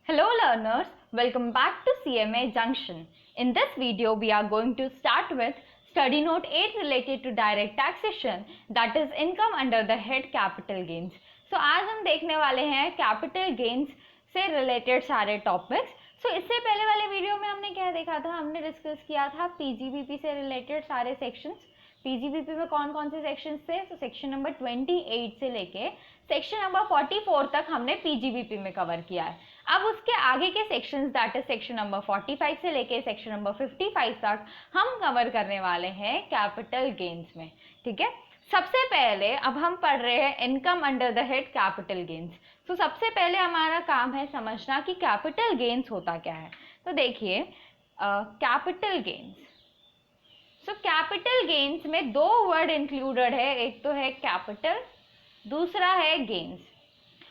Hello learners, welcome back to CMA Junction. In this video, we are going to start with study note 8 related to direct taxation, that is income under the head capital gains. So आज हम देखने वाले हैं capital gains से related सारे topics. So इससे पहले वाले वीडियो में हमने क्या देखा था, हमने डिस्कस किया था PGBP से रिलेटेड सारे सेक्शंस. PGBP में कौन कौन से सेक्शंस थे? तो सेक्शन नंबर 28 से लेके सेक्शन नंबर 44 तक हमने PGBP में कवर किया है. अब उसके आगे के sections that is section number 45 से लेके सेक्शन नंबर 55 तक हम कवर करने वाले हैं कैपिटल गेन्स में. ठीक है, सबसे पहले अब हम पढ़ रहे हैं income under the head capital gains. तो सबसे पहले हमारा काम है समझना कि कैपिटल गेन्स होता क्या है. तो देखिए capital gains, so capital gains में दो वर्ड इंक्लूडेड है, एक तो है कैपिटल, दूसरा है गेन्स.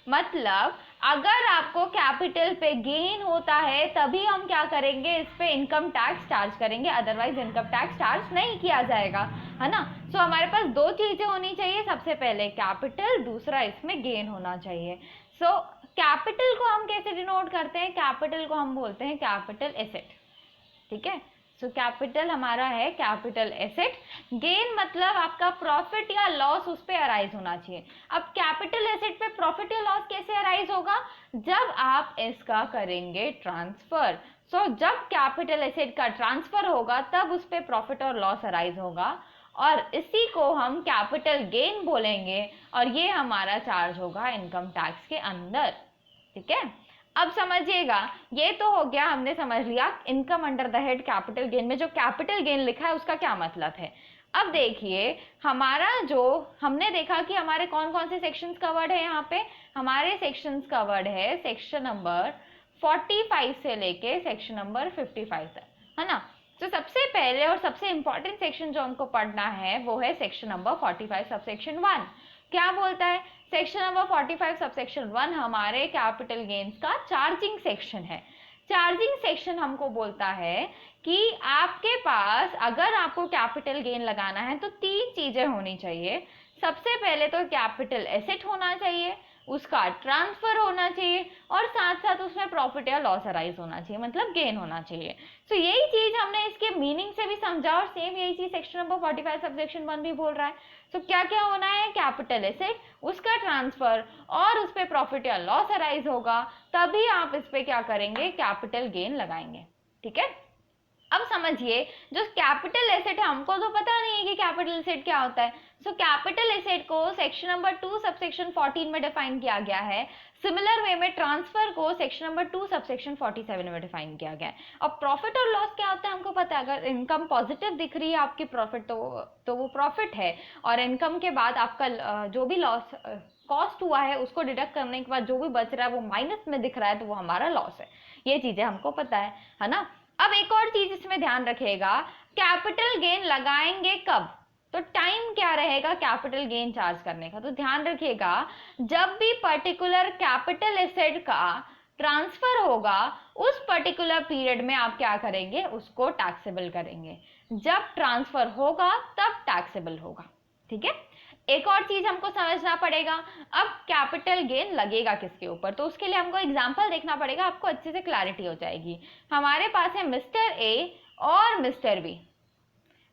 मतलब अगर आपको कैपिटल पे गेन होता है तभी हम क्या करेंगे, इस पे इनकम टैक्स चार्ज करेंगे, अदरवाइज इनकम टैक्स चार्ज नहीं किया जाएगा, है ना. सो हमारे पास दो चीजें होनी चाहिए, सबसे पहले कैपिटल, दूसरा इसमें गेन होना चाहिए. सो कैपिटल को हम कैसे डिनोट करते हैं? कैपिटल को हम बोलते हैं कैपिटल एसेट. ठीक है, सो कैपिटल हमारा है कैपिटल एसेट. गेन मतलब आपका प्रॉफिट या लॉस उस पर अराइज होना चाहिए. अब कैपिटल एसेट पे प्रॉफिट या लॉस कैसे अराइज होगा? जब आप इसका करेंगे ट्रांसफर. सो जब कैपिटल एसेट का ट्रांसफर होगा तब उस पर प्रॉफिट और लॉस अराइज होगा और इसी को हम कैपिटल गेन बोलेंगे और ये हमारा चार्ज होगा इनकम टैक्स के अंदर. ठीक है, अब समझिएगा, ये तो हो गया, हमने समझ लिया income under the head capital gain में जो कैपिटल गेन लिखा है उसका क्या मतलब है. अब देखिए हमारा जो हमने देखा कि हमारे कौन कौन से सेक्शंस कवर्ड है. यहाँ पे हमारे सेक्शंस कवर्ड है सेक्शन नंबर 45 से लेके सेक्शन नंबर 55 तक, है ना. तो सबसे पहले और सबसे इंपॉर्टेंट सेक्शन जो हमको पढ़ना है वो है सेक्शन नंबर 45 सबसेक्शन 1. क्या बोलता है? सेक्शन नंबर 45 सबसेक्शन 1 हमारे कैपिटल गेन्स का चार्जिंग सेक्शन है. चार्जिंग सेक्शन हमको बोलता है कि आपके पास अगर आपको कैपिटल गेन लगाना है तो तीन चीजें होनी चाहिए. सबसे पहले तो कैपिटल एसेट होना चाहिए, उसका ट्रांसफर होना चाहिए और साथ साथ उसमें प्रॉफिट या लॉस अराइज होना चाहिए, मतलब गेन होना चाहिए. तो यही चीज हमने इसके मीनिंग से भी समझा और सेम यही चीज सेक्शन नंबर 45 सबसेक्शन 1 भी बोल रहा है. तो क्या क्या होना है? कैपिटल एसेट, उसका ट्रांसफर और उस पर प्रॉफिट या लॉस अराइज होगा, तभी आप इस पे क्या करेंगे, कैपिटल गेन लगाएंगे. ठीक है, अब समझिए जो कैपिटल एसेट है, हमको तो पता नहीं है कि कैपिटल एसेट क्या होता है. सो कैपिटल एसेट को सेक्शन नंबर 2 सबसेक्शन 14 में डिफाइन किया गया है. सिमिलर वे में ट्रांसफर को सेक्शन नंबर 2 सबसेक्शन 47 में डिफाइन किया गया है. अब प्रॉफिट और लॉस क्या होता है हमको पता है. अगर इनकम पॉजिटिव दिख रही है आपकी प्रॉफिट तो वो प्रॉफिट है, और इनकम के बाद आपका जो भी लॉस कॉस्ट हुआ है उसको डिडक्ट करने के बाद जो भी बच रहा है वो माइनस में दिख रहा है तो वो हमारा लॉस है. ये चीजें हमको पता है ना. अब एक और चीज इसमें ध्यान रखिएगा, कैपिटल गेन लगाएंगे कब, तो टाइम क्या रहेगा कैपिटल गेन चार्ज करने का. तो ध्यान रखिएगा, जब भी पर्टिकुलर कैपिटल एसेट का ट्रांसफर होगा उस पर्टिकुलर पीरियड में आप क्या करेंगे, उसको टैक्सेबल करेंगे. जब ट्रांसफर होगा तब टैक्सेबल होगा. ठीक है, एक और चीज हमको समझना पड़ेगा, अब कैपिटल गेन लगेगा किसके ऊपर, तो उसके लिए हमको एग्जांपल देखना पड़ेगा, आपको अच्छे से क्लैरिटी हो जाएगी. हमारे पास है मिस्टर ए और मिस्टर बी.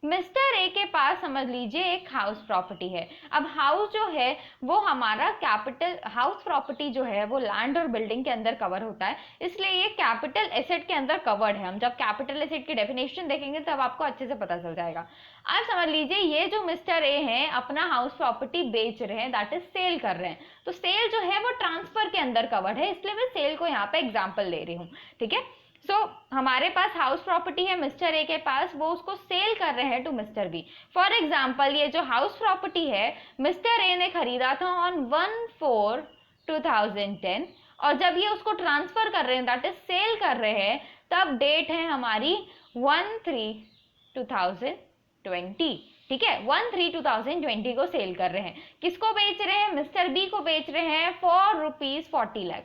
मिस्टर ए के पास समझ लीजिए एक हाउस प्रॉपर्टी है. अब हाउस जो है वो हमारा कैपिटल, हाउस प्रॉपर्टी जो है वो लैंड और बिल्डिंग के अंदर कवर होता है, इसलिए ये कैपिटल एसेट के अंदर कवर्ड है. हम जब कैपिटल एसेट की डेफिनेशन देखेंगे तब आपको अच्छे से पता चल जाएगा. अब समझ लीजिए ये जो मिस्टर ए हैं अपना हाउस प्रॉपर्टी बेच रहे हैं, दैट इज सेल कर रहे हैं. तो सेल जो है वो ट्रांसफर के अंदर कवर्ड है, इसलिए मैं सेल को यहाँ पे एग्जाम्पल ले रही हूँ. ठीक है, सो हमारे पास हाउस प्रॉपर्टी है मिस्टर ए के पास, वो उसको सेल कर रहे हैं to mister B. For example ये जो हाउस प्रॉपर्टी है मिस्टर ए ने खरीदा था ऑन 1/4/2010 और जब ये उसको ट्रांसफर कर रहे हैं दैट इज सेल कर रहे हैं तब डेट है हमारी 1/3/2020. ठीक है, 1/3/2020 को सेल कर रहे हैं. किसको बेच रहे हैं? मिस्टर बी को बेच रहे हैं फॉर ₹40 लाख.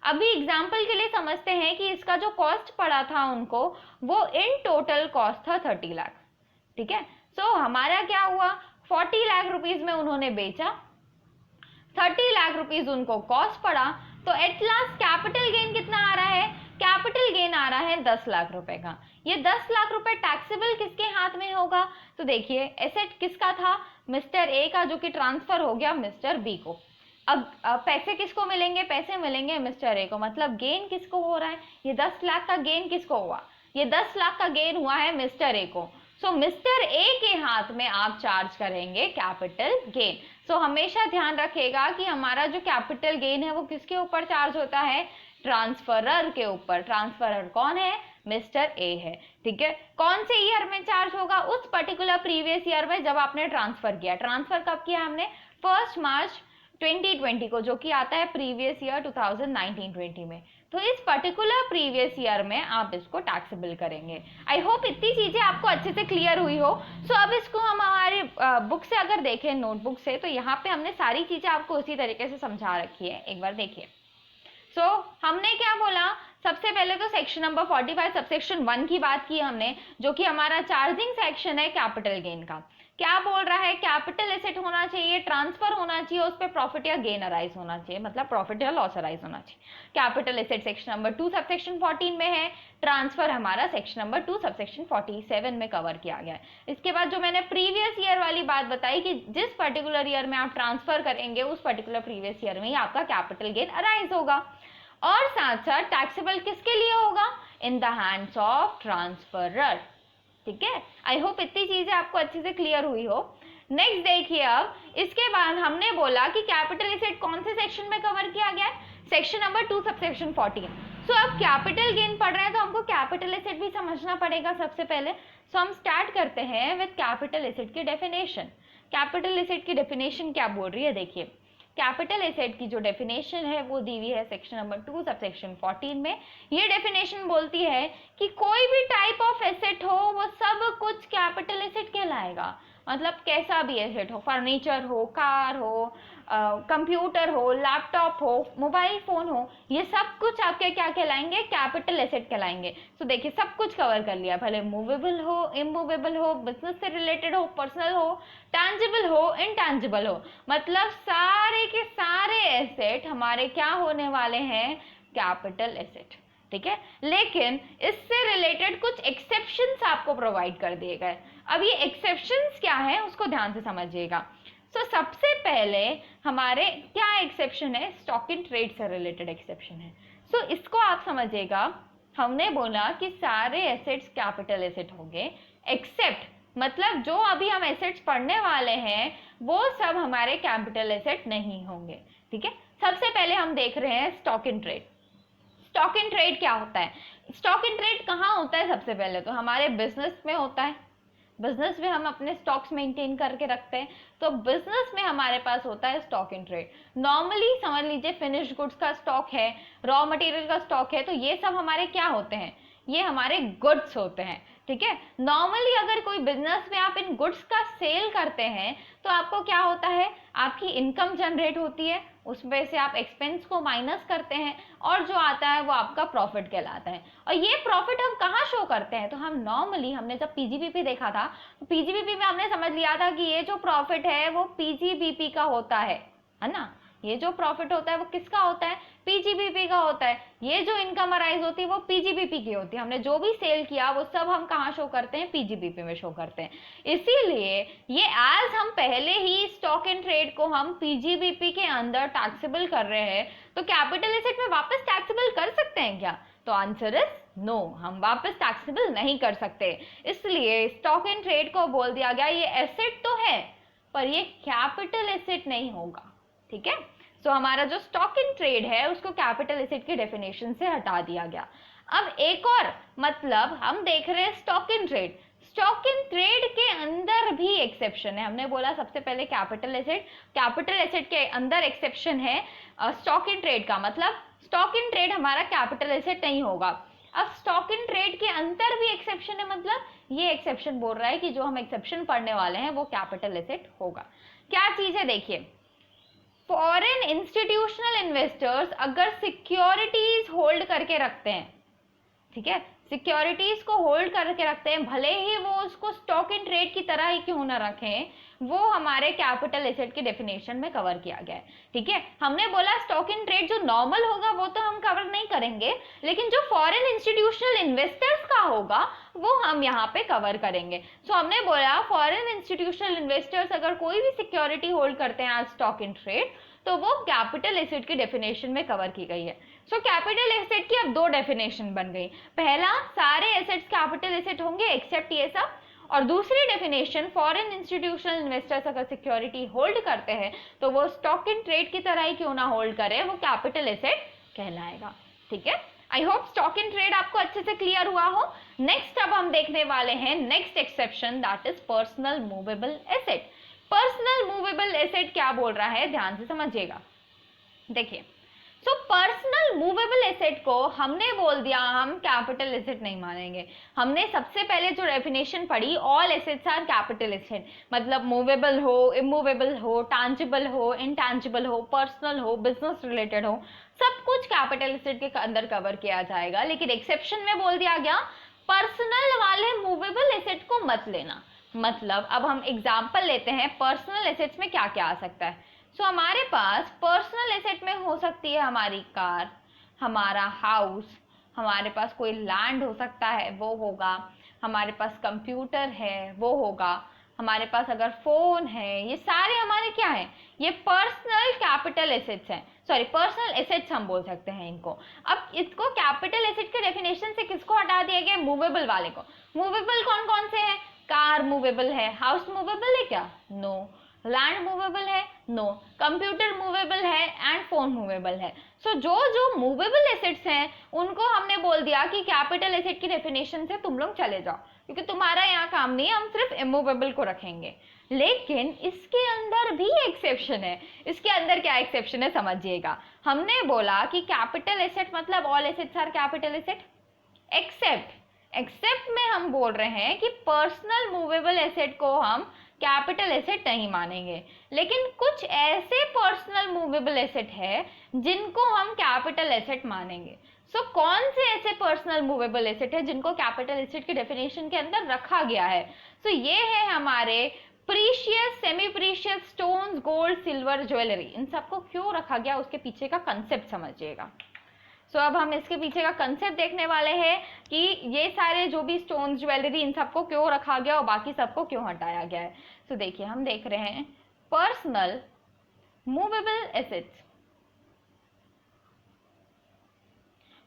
अभी एग्जाम्पल के लिए समझते हैं कि इसका जो कॉस्ट पड़ा था उनको वो इन टोटल कॉस्ट था 30 लाख. ठीक है, सो हमारा क्या हुआ, 40 लाख रुपीज में उन्होंने बेचा, 30 लाख रुपीज उनको कॉस्ट पड़ा, तो एट लास्ट कैपिटल गेन कितना आ रहा कैपिटल गेन आ रहा है 10 लाख रुपए का। ये 10 लाख रुपए टैक्सेबल किसके हाथ में होगा? तो देखिए एसेट किसका था? मिस्टर ए का, जो कि ट्रांसफर हो गया मिस्टर बी को। अब पैसे किसको मिलेंगे? पैसे मिलेंगे मिस्टर ए को। मतलब गेन किसको हो रहा है? ये 10 लाख का गेन किसको हुआ? ये 10 लाख का गेन हुआ है मिस्टर ए को। सो मिस्टर ए के हाथ में आप चार्ज करेंगे कैपिटल गेन। सो हमेशा ध्यान रखिएगा कि हमारा जो कैपिटल गेन है वो किसके ऊपर चार्ज होता है? ट्रांसफरर के ऊपर। ट्रांसफरर कौन है? मिस्टर ए है। ठीक है, कौन से ईयर में चार्ज होगा? उस पर्टिकुलर प्रीवियस ईयर में जब आपने ट्रांसफर किया। ट्रांसफर कब किया हमने? 1 मार्च 2020 को, जो कि आता है प्रीवियस ईयर 2019-20 में। तो इस पर्टिकुलर प्रीवियस ईयर में आप इसको टैक्सेबल करेंगे। आई होप इतनी चीजें आपको अच्छे से क्लियर हुई हो। सो अब इसको हम हमारे बुक से अगर देखें, नोटबुक से, तो यहाँ पे हमने सारी चीजें आपको उसी तरीके से समझा रखी है। एक बार देखिए। सो हमने क्या बोला? सबसे पहले तो सेक्शन नंबर 45 सबसेक्शन 1 की बात की हमने, जो कि हमारा चार्जिंग सेक्शन है कैपिटल गेन का। क्या बोल रहा है? कैपिटल एसेट होना चाहिए, ट्रांसफर होना चाहिए, उस पर प्रॉफिट या गेन अराइज होना चाहिए, मतलब प्रॉफिट या लॉस अराइज होना चाहिए। Capital asset section number 2 subsection 14 में है, ट्रांसफर हमारा सेक्शन नंबर 2 सबसेक्शन 47 में कवर किया गया है। इसके बाद जो मैंने प्रीवियस ईयर वाली बात बताई कि जिस पर्टिकुलर ईयर में आप ट्रांसफर करेंगे उस पर्टिकुलर प्रीवियस ईयर में ही आपका कैपिटल गेन अराइज होगा। और साथ साथ टैक्सेबल किसके लिए होगा? In the hands of transferor. ठीक है, आई होप इतनी चीजें आपको अच्छे से क्लियर हुई हो। नेक्स्ट देखिए, अब इसके बाद हमने बोला कि कैपिटल एसेट कौन से सेक्शन में कवर किया गया है? Section number 2 subsection 14। सो अब कैपिटल गेन पढ़ रहे हैं तो हमको कैपिटल एसेट भी समझना पड़ेगा सबसे पहले। सो हम स्टार्ट करते हैं विद कैपिटल एसेट की डेफिनेशन। कैपिटल एसेट की डेफिनेशन क्या बोल रही है? देखिए, कैपिटल एसेट की जो डेफिनेशन है वो दी हुई है सेक्शन नंबर 2 सबसेक्शन 14 में। ये डेफिनेशन बोलती है कि कोई भी टाइप ऑफ एसेट हो वो सब कुछ कैपिटल एसेट कहलाएगा। मतलब कैसा भी एसेट हो, फर्नीचर हो, कार हो, कंप्यूटर हो, लैपटॉप हो, मोबाइल फोन हो, ये सब कुछ आपके क्या कहलाएंगे? कैपिटल एसेट कहलाएंगे। तो देखिए सब कुछ कवर कर लिया, भले मूवेबल हो, इमूवेबल हो, बिजनेस से रिलेटेड हो, पर्सनल हो, टैंजिबल हो, इनटैंजिबल हो, मतलब सारे के सारे एसेट हमारे क्या होने वाले हैं? Capital asset. ठीक है, लेकिन इससे रिलेटेड कुछ एक्सेप्शंस आपको प्रोवाइड कर दिए गए। अब ये एक्सेप्शंस क्या है उसको ध्यान से समझिएगा। सो सबसे पहले हमारे क्या एक्सेप्शन है? स्टॉक इन ट्रेड से रिलेटेड एक्सेप्शन है। सो इसको आप समझिएगा। हमने बोला कि सारे एसेट्स कैपिटल एसेट होंगे, एक्सेप्ट मतलब जो अभी हम एसेट्स पढ़ने वाले हैं वो सब हमारे कैपिटल एसेट नहीं होंगे। ठीक है, सबसे पहले हम देख रहे हैं stock in trade. Stock in trade क्या होता है? स्टॉक इन ट्रेड कहाँ होता है? सबसे पहले तो हमारे बिजनेस में होता है। बिजनेस में हम अपने स्टॉक्स मेंटेन करके रखते हैं, तो बिजनेस में हमारे पास होता है स्टॉक इन ट्रेड। नॉर्मली समझ लीजिए फिनिश्ड गुड्स का स्टॉक है, रॉ मटेरियल का स्टॉक है, तो ये सब हमारे क्या होते हैं? ये हमारे गुड्स होते हैं। ठीक है, नॉर्मली अगर कोई बिजनेस में आप इन गुड्स का सेल करते हैं तो आपको क्या होता है? आपकी इनकम जनरेट होती है, उसमें से आप एक्सपेंस को माइनस करते हैं और जो आता है वो आपका प्रॉफिट कहलाता है। और ये प्रॉफिट हम कहाँ शो करते हैं? तो हम नॉर्मली, हमने जब पीजीबीपी देखा था तो पीजीबीपी में हमने समझ लिया था कि ये जो प्रॉफिट है वो पीजीबीपी का होता है ना। ये जो प्रॉफिट होता है वो किसका होता है? पीजीबीपी का होता है। ये जो इनकम अराइज होती है वो पीजीबीपी की होती है। हमने जो भी सेल किया वो सब हम कहाँ शो करते हैं? पीजीबीपी में शो करते हैं। इसीलिए ये एज हम पहले ही स्टॉक इन ट्रेड को हम पीजीबीपी के अंदर टैक्सेबल कर रहे हैं, तो कैपिटल एसेट में वापस टैक्सेबल कर सकते हैं क्या? तो आंसर इज नो, हम वापस टैक्सेबल नहीं कर सकते। इसलिए स्टॉक इन ट्रेड को बोल दिया गया ये एसेट तो है पर ये कैपिटल एसेट नहीं होगा। ठीक है, सो हमारा जो स्टॉक इन ट्रेड है उसको कैपिटल एसेट की डेफिनेशन से हटा दिया गया। अब एक और मतलब हम देख रहे हैं stock in trade. Stock in trade के अंदर भी एक्सेप्शन है। हमने बोला सबसे पहले कैपिटल एसेट के अंदर एक्सेप्शन है स्टॉक इन ट्रेड का, मतलब स्टॉक इन ट्रेड हमारा कैपिटल एसेट नहीं होगा। अब स्टॉक इन ट्रेड के अंदर भी एक्सेप्शन है, मतलब ये एक्सेप्शन बोल रहा है कि जो हम एक्सेप्शन पढ़ने वाले हैं वो कैपिटल एसेट होगा। क्या चीज है? देखिए, फॉरेन इंस्टीट्यूशनल इन्वेस्टर्स अगर सिक्योरिटीज होल्ड करके रखते हैं, ठीक है, सिक्योरिटीज को होल्ड करके रखते हैं, भले ही वो उसको स्टॉक इन ट्रेड की तरह ही क्यों ना रखें, वो हमारे कैपिटल एसेट की डेफिनेशन में कवर किया गया है। ठीक है, हमने बोला स्टॉक इन ट्रेड जो नॉर्मल होगा वो तो हम कवर नहीं करेंगे, लेकिन जो फॉरेन इंस्टीट्यूशनल इन्वेस्टर्स का होगा वो हम यहाँ पे कवर करेंगे। सो हमने बोला फॉरेन इंस्टीट्यूशनल इन्वेस्टर्स अगर कोई भी सिक्योरिटी होल्ड करते हैं आज स्टॉक इन ट्रेड, तो वो कैपिटल एसेट की डेफिनेशन में कवर की गई है। सो कैपिटल एसेट की अब दो डेफिनेशन बन गई। पहला, सारे एसेट्स कैपिटल एसेट होंगे एक्सेप्ट ये सब, और दूसरी डेफिनेशन, फॉरेन इंस्टीट्यूशनल इन्वेस्टर्स अगर सिक्योरिटी होल्ड करते हैं तो वो स्टॉक इन ट्रेड की तरह ही क्यों ना होल्ड करे, वो कैपिटल एसेट कहलाएगा। ठीक है, I hope stock in trade आपको अच्छे से क्लियर हुआ हो। नेक्स्ट अब हम देखने वाले हैं next exception, that is personal movable asset. Personal movable asset क्या बोल रहा है, ध्यान से समझिएगा। देखिए, सो पर्सनल मूवेबल एसेट को हमने बोल दिया हम कैपिटल एसेट नहीं मानेंगे। हमने सबसे पहले जो डेफिनेशन पढ़ी, all assets are capital asset, मतलब मूवेबल हो, इमूवेबल हो, टैंजिबल हो, इनटैंजिबल हो, पर्सनल हो, बिजनेस रिलेटेड हो, सब कुछ कैपिटल एसेट के अंदर कवर किया जाएगा। लेकिन एक्सेप्शन में बोल दिया गया पर्सनल वाले मूवेबल एसेट को मत लेना। मतलब अब हम एग्जाम्पल लेते हैं पर्सनल एसेट्स में क्या क्या आ सकता है। सो हमारे पास पर्सनल एसेट में हो सकती है हमारी कार, हमारा हाउस, हमारे पास कोई लैंड हो सकता है वो होगा, हमारे पास कंप्यूटर है वो होगा, हमारे पास अगर फोन है, ये सारे हमारे क्या है, ये पर्सनल कैपिटल एसेट्स हैं, सॉरी पर्सनल एसेट्स हम बोल सकते हैं इनको। अब इसको कैपिटल एसेट के डेफिनेशन से किसको हटा दिया गया, मूवेबल वाले को। मूवेबल कौन कौन से हैं, कार मूवेबल है, हाउस मूवेबल है क्या, नो, लैंड मूवेबल है, नो, कंप्यूटर मूवेबल है एंड फोन मूवेबल है। सो जो जो मूवेबल एसेट्स हैं उनको हमने बोल दिया कि कैपिटल एसेट की डेफिनेशन से तुम लोग चले जाओ, क्योंकि तुम्हारा यहाँ काम नहीं है, हम सिर्फ इमूवेबल को रखेंगे। लेकिन इसके अंदर भी एक्सेप्शन है। इसके अंदर क्या एक्सेप्शन है समझिएगा। हमने बोला कि कैपिटल एसेट मतलब all assets are capital asset, except में हम बोल रहे हैं कि पर्सनल मूवेबल एसेट को हम कैपिटल एसेट नहीं मानेंगे, लेकिन कुछ ऐसे पर्सनल मूवेबल एसेट है जिनको हम कैपिटल एसेट मानेंगे। सो कौन से ऐसे पर्सनल मूवेबल एसेट है जिनको कैपिटल एसेट की डेफिनेशन के अंदर रखा गया है। सो ये है हमारे precious, semi precious stones, gold, silver, jewellery. इन सबको क्यों रखा गया उसके पीछे का कंसेप्ट समझिएगा। सो अब हम इसके पीछे का कंसेप्ट देखने वाले हैं कि ये सारे जो भी स्टोन्स, ज्वेलरी, इन सबको क्यों रखा गया और बाकी सबको क्यों हटाया गया है। सो देखिए, हम देख रहे हैं personal movable assets.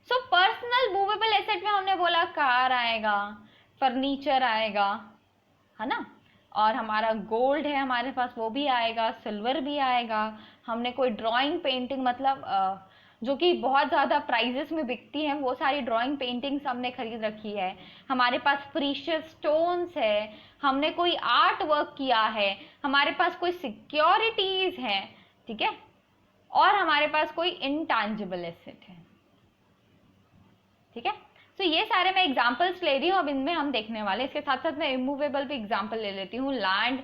So personal movable asset में हमने बोला कार आएगा, फर्नीचर आएगा, है ना, और हमारा गोल्ड है हमारे पास वो भी आएगा, सिल्वर भी आएगा, हमने कोई ड्राइंग, पेंटिंग, मतलब जो कि बहुत ज़्यादा प्राइजेस में बिकती हैं वो सारी ड्राइंग, पेंटिंग्स हमने खरीद रखी है, हमारे पास प्रीशियस स्टोन्स है, हमने कोई आर्ट वर्क किया है, हमारे पास कोई सिक्योरिटीज है, ठीक है, और हमारे पास कोई इनटैंजिबल एसेट है। ठीक है, तो ये सारे मैं एग्जांपल्स ले रही हूँ, अब इनमें हम देखने वाले। इसके साथ साथ मैं इमूवेबल भी एग्जांपल ले लेती हूँ, लैंड,